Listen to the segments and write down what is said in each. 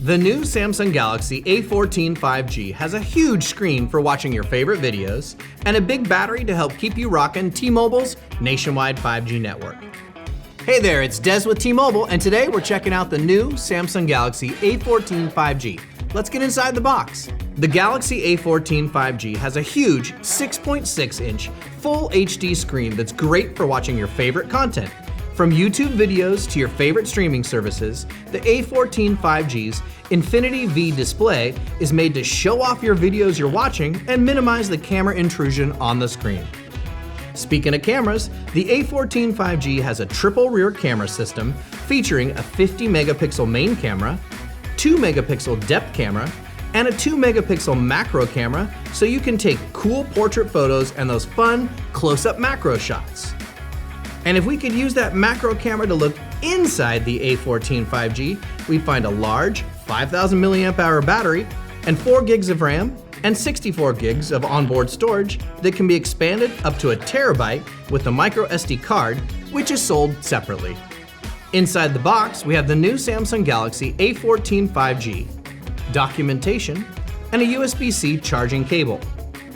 The new Samsung Galaxy A14 5G has a huge screen for watching your favorite videos and a big battery to help keep you rocking T-Mobile's nationwide 5G network. Hey there, it's Des with T-Mobile, and today we're checking out the new Samsung Galaxy A14 5G. Let's get inside the box. The Galaxy A14 5G has a huge 6.6-inch full HD screen that's great for watching your favorite content. From YouTube videos to your favorite streaming services, the A14 5G's Infiity-V display is made to show off your videos you're watching and minimize the camera intrusion on the screen. Speaking of cameras, the A14 5G has a triple rear camera system featuring a 50-megapixel main camera, 2-megapixel depth camera, and a 2-megapixel macro camera so you can take cool portrait photos and those fun close-up macro shots. And if we could use that macro camera to look inside the A14 5G, we'd find a large 5,000 milliamp hour battery and 4 gigs of RAM and 64 gigs of onboard storage that can be expanded up to a terabyte with the MicroSD card, which is sold separately. Inside the box, we have the new Samsung Galaxy A14 5G, documentation, and a USB-C charging cable.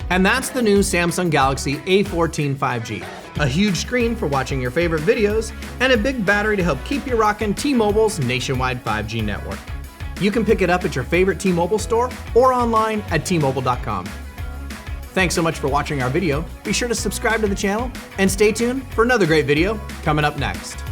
And that's the new Samsung Galaxy A14 5G. A huge screen for watching your favorite videos, and a big battery to help keep you rocking T-Mobile's nationwide 5G network. You can pick it up at your favorite T-Mobile store or online at T-Mobile.com. Thanks so much for watching our video. Be sure to subscribe to the channel and stay tuned for another great video coming up next.